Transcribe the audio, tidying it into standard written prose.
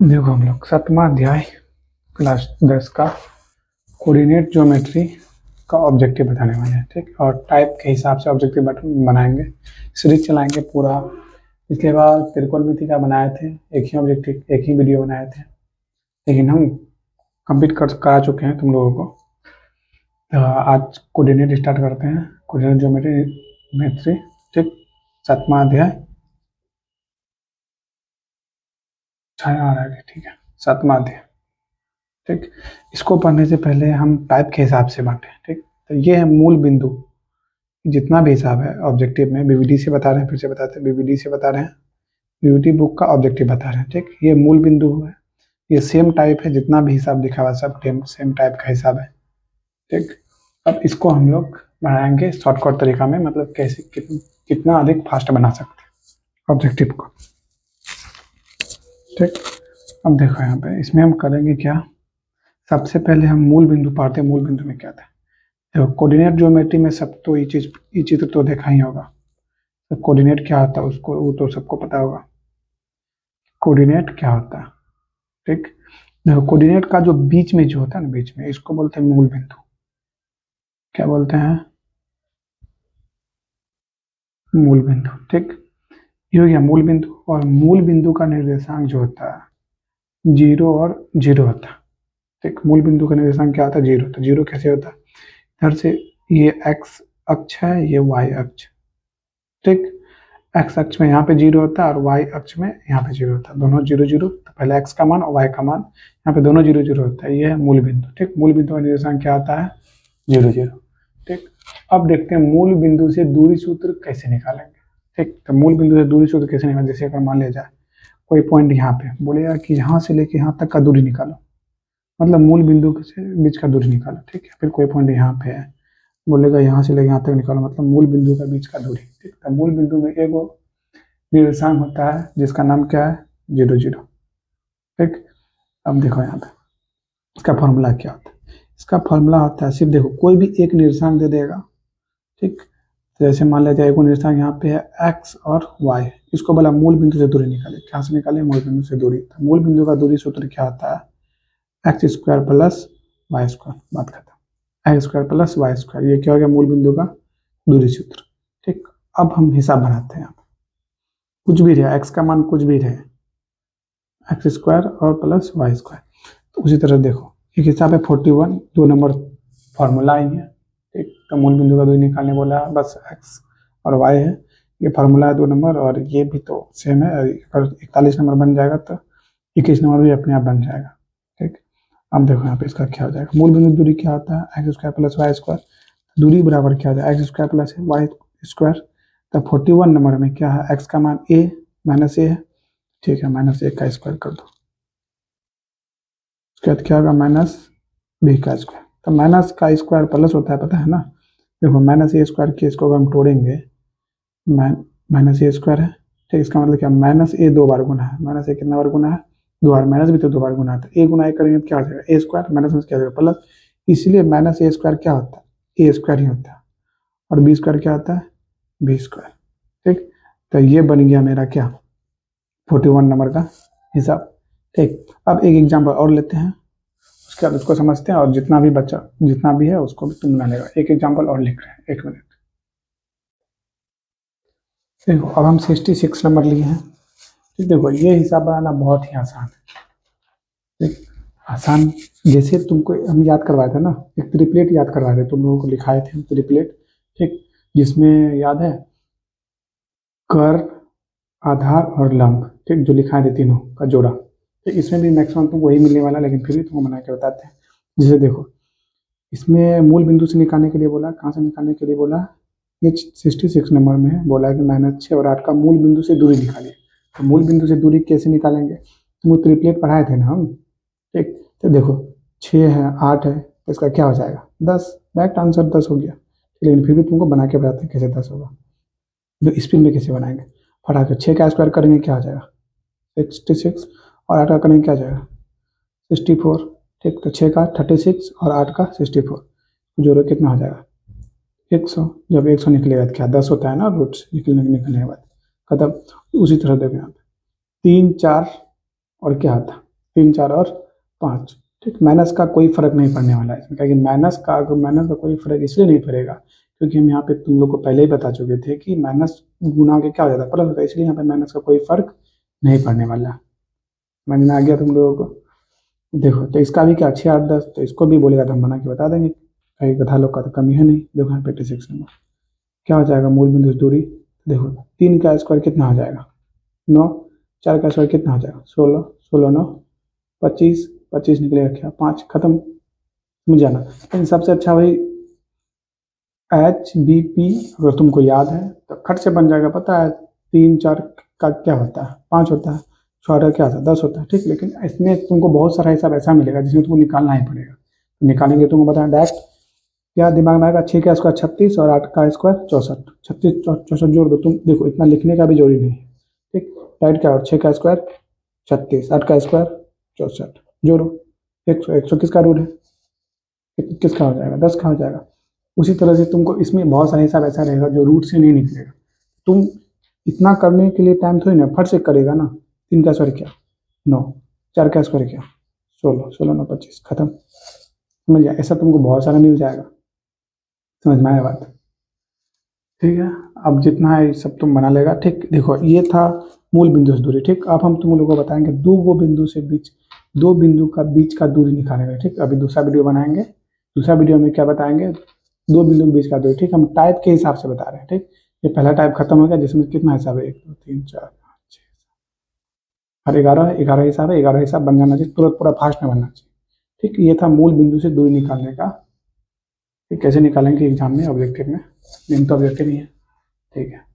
देखो हम लोग 7वां अध्याय क्लास 10 का कोऑर्डिनेट ज्योमेट्री का ऑब्जेक्टिव बताने वाले हैं। ठीक, और टाइप के हिसाब से ऑब्जेक्टिव बनाएंगे, सीरीज चलाएंगे पूरा। इसके बाद त्रिकोणमिति का बनाए थे, एक ही ऑब्जेक्टिव एक ही वीडियो बनाए थे, लेकिन हम कंप्लीट करा चुके हैं तुम लोगों को। तो आज कोऑर्डिनेट स्टार्ट करते हैं, कोऑर्डिनेट ज्योमेट्री। ठीक, 7वां अध्याय छाया आ रहा है। ठीक है, 7वां अध्याय। ठीक, इसको पढ़ने से पहले हम टाइप के हिसाब से बांटे। ठीक, तो ये है मूल बिंदु। जितना भी हिसाब है ऑब्जेक्टिव में, बीबीडी से बता रहे हैं, फिर से बताते हैं, बीबीडी से बता रहे हैं, बीबीडी बुक का ऑब्जेक्टिव बता रहे हैं। ठीक, ये मूल बिंदु है, ये सेम टाइप है, जितना भी हिसाब दिखा हुआ सब सेम टाइप का हिसाब है। ठीक, अब इसको हम लोग बनाएंगे शॉर्टकट तरीका में, मतलब कैसे कितना अधिक फास्ट बना सकते हैं ऑब्जेक्टिव को। ठीक, अब देखो यहाँ पे इसमें हम करेंगे क्या। सबसे पहले हम मूल बिंदु पढ़ते हैं। मूल बिंदु में क्या था, देखो कोऑर्डिनेट ज्योमेट्री में सब तो ये चित्र तो देखा ही होगा। तो कोऑर्डिनेट क्या होता है उसको वो तो सबको पता होगा, कोऑर्डिनेट क्या होता है। ठीक, देखो कोऑर्डिनेट का जो बीच में जो होता है ना, बीच में, इसको बोलते हैं मूल बिंदु। क्या बोलते हैं? मूल बिंदु। ठीक, ये हो गया मूल बिंदु। और मूल बिंदु का निर्देशांक जो होता है 0 और 0 होता है। ठीक, मूल बिंदु का निर्देशांक क्या होता है? 0। तो 0 कैसे होता है? इधर से ये एक्स अक्ष है, ये वाई अक्ष। ठीक, एक्स अक्ष में यहाँ पे 0 होता है और वाई अक्ष में यहाँ पे 0 होता है, दोनों 0 0। तो पहले एक्स का मान और वाई का मान यहाँ पे दोनों 0 0 होता है, ये है मूल बिंदु। ठीक, मूल बिंदु का निर्देशांक क्या होता है? 0 0। ठीक, अब देखते हैं मूल बिंदु से दूरी सूत्र कैसे निकालेंगे। ठीक, तो मूल बिंदु से दूरी सूत्र कैसे निकालेंगे। जैसे अगर मान लिया जाए कोई पॉइंट यहाँ पे बोलेगा कि यहाँ से लेके यहाँ तक का दूरी निकालो, मतलब मूल बिंदु से बीच का दूरी निकालो। ठीक है, फिर कोई पॉइंट यहाँ पे है, बोलेगा यहाँ से लेके यहाँ तक निकालो, मतलब मूल बिंदु का बीच का दूरी। ठीक, तो मूल बिंदु में एक निर्देशांक होता है जिसका नाम क्या है? 0 0। ठीक, अब देखो यहाँ पे इसका फॉर्मूला क्या होता है। इसका फॉर्मूला होता है, सिर्फ देखो कोई भी एक निर्देशांक दे देगा। ठीक, तो जैसे मान लिया जाए एक निर्देशांक यहाँ पे है एक्स और वाई, इसको बोला मूल बिंदु से दूरी निकाले। क्या से निकाले? मूल बिंदु से दूरी। तो मूल बिंदु का दूरी सूत्र क्या होता है? X square plus y square. बात खत्म। X square plus y square, ये क्या हो गया? मूल बिंदु का दूरी सूत्र। ठीक, अब हम हिसाब बनाते हैं। कुछ भी रहे, एक्स का मान कुछ भी रहे, एक्स स्क्वायर और प्लस वाई स्क्वायर। तो उसी तरह देखो एक हिसाब है 41, 2 नंबर फॉर्मूला ही है। ठीक, तो मूल बिंदु का दूरी निकालने बोला है, बस एक्स और वाई है, ये फार्मूला है 2 नंबर, और ये भी तो सेम है। अगर 41 नंबर बन जाएगा तो 21 नंबर भी अपने आप बन जाएगा। ठीक, अब देखो यहाँ पे इसका क्या हो जाएगा। मूल बिंदु दूरी क्या होता है? X square plus y square. दूरी बराबर क्या हो जाएगा? X square plus y square. तो 41 नंबर में क्या है? एक्स का मान ए माइनस ए है। ठीक है, माइनस ए का स्क्वायर कर दो, उसके बाद क्या होगा? माइनस बी का स्क्वायर। तो माइनस का स्क्वायर प्लस होता है, पता है ना। देखो माइनस ए स्क्वायर के इसको अगर हम तोड़ेंगे, माइनस ए स्क्वायर है। ठीक, इसका मतलब क्या? माइनस ए 2 बार गुना है। माइनस ए कितना बार गुना है? 2 बार। माइनस भी तो 2 बार गुना है, तो ए गुना ए करेंगे तो क्या हो जाएगा? ए स्क्वायर। माइनस में क्या हो जाएगा? प्लस। इसलिए माइनस ए स्क्वायर क्या होता है? ए स्क्वायर ही होता है। और बी स्क्वायर क्या होता है? B square. ठीक, तो ये बन गया मेरा क्या? 41 नंबर का हिसाब। ठीक, अब एक एग्जाम्पल और लेते हैं, उसके बाद उसको समझते हैं, और जितना भी बच्चा जितना भी है उसको भी तुम बना लेगा। एक एग्जाम्पल और लिख रहे हैं, 1 मिनट। देखो अब हम 66 नंबर लिए हैं। ठीक, देखो ये हिसाब बनाना बहुत ही आसान है। ठीक, आसान जैसे तुमको हम याद करवाए थे ना, एक ट्रिपलेट याद करवाए थे, तुम लोगों को लिखाए थे हम ट्रिपलेट। ठीक, जिसमें याद है कर, आधार और लंब। ठीक, जो लिखाए थे तीनों का जोड़ा। ठीक, इसमें भी मैक्सिमम तुमको वही मिलने वाला, लेकिन फिर भी तुमको बना के बताते हैं। जैसे देखो इसमें मूल बिंदु से निकालने के लिए बोला, कहाँ से निकालने के लिए बोला? ये 66 नंबर में है, बोला है कि -6 और 8 का मूल बिंदु से दूरी निकालिए। तो मूल बिंदु से दूरी कैसे निकालेंगे? तुमको ट्रिपलेट पढ़ाए थे ना हम। ठीक, तो देखो 6 है 8 है, तो इसका क्या हो जाएगा? 10। डायरेक्ट आंसर 10 हो गया। लेकिन फिर भी तुमको बना के बताते हैं कैसे 10 होगा। जो स्पिन में कैसे बनाएंगे, फटाक से 6 का स्क्वायर करेंगे क्या आ जाएगा? 66। और 8 का करेंगे क्या आ जाएगा? 64। ठीक, तो 6 का 36 और 8 का 64, जोड़ो कितना हो जाएगा? 100। जब 100 निकलेगा तो क्या 10 होता है ना, रूट से निकलने के बाद खत्म। उसी तरह देखो यहाँ पे 3 4 और क्या आता? 3 4 और 5। ठीक, माइनस का कोई फर्क नहीं पड़ने वाला है इसमें, क्योंकि माइनस का कोई फर्क इसलिए नहीं पड़ेगा क्योंकि हम यहाँ पे तुम लोग को पहले ही बता चुके थे कि माइनस गुना के क्या हो जाता है, प्लस होता है, इसलिए यहाँ पे माइनस का कोई फर्क नहीं पड़ने वाला। समझ में आ गया तुम लोगों को? देखो तो इसका भी क्या 6 8 10, तो इसको भी बोलेगा तो हम बना के बता देंगे, कहीं गधा लोग का तो कमी है नहीं। देखो यहाँ पे 86 नंबर क्या हो जाएगा, मूल बिंदु से दूरी। देखो 3 का स्क्वायर कितना हो जाएगा 9, 4 का स्क्वायर कितना हो जाएगा 16, 16 9 25, 25 निकलेगा क्या 5, खत्म। समझ जाना। इन सबसे अच्छा भाई HBP अगर तुमको याद है तो खट से बन जाएगा, पता है 3 4 का क्या होता है 5 होता है, 6 का क्या होता है 10 होता है। ठीक, लेकिन इसमें तुमको बहुत सारा हिसाब ऐसा मिलेगा जिसमें तुमको निकालना ही पड़ेगा। तो निकालेंगे तुमको बताया डायरेक्ट क्या दिमाग में आएगा, 6 का स्क्वायर 36 और 8 का स्क्वायर 64, 36 64 जोड़ दो तुम। देखो इतना लिखने का भी जरूरी नहीं है। ठीक, डायरेक्ट क्या और 6 का स्क्वायर 36, 8 का स्क्वायर 64, जोड़ो 100, 100 किसका रूट है, किसका हो जाएगा 10 का हो जाएगा। उसी तरह से तुमको इसमें बहुत सारा हिसाब ऐसा रहेगा जो रूट से नहीं निकलेगा। तुम इतना करने के लिए टाइम थोड़ी ना फट से करेगा ना। 3 का स्क्वायर क्या 9, 4 का स्क्वायर क्या 16, 16 9 25, खत्म। समझ गया? ऐसा तुमको बहुत सारा मिल जाएगा। समझ में आया बात? ठीक है, अब जितना है ये सब तुम बना लेगा। ठीक, देखो ये था मूल बिंदु से दूरी। ठीक, अब हम तुम लोगों को बताएंगे दो बिंदु का बीच का दूरी निकालेंगे। ठीक, अभी दूसरा वीडियो बनाएंगे, दूसरा वीडियो में क्या बताएंगे, दो बिंदु के बीच का दूरी। ठीक, हम टाइप के हिसाब से बता रहे हैं। ठीक, ये पहला टाइप खत्म हो गया जिसमें कितना हिसाब है 1 2 3 4 5 6 और 11, 11 हिसाब है। 11 हिसाब बन जाना चाहिए तुरंत, पूरा फास्ट में बनना चाहिए। ठीक, ये था मूल बिंदु से दूरी निकालने का। ठीक, कैसे निकालेंगे एग्जाम में ऑब्जेक्टिव में, मेन तो ऑब्जेक्टिव ही है। ठीक है।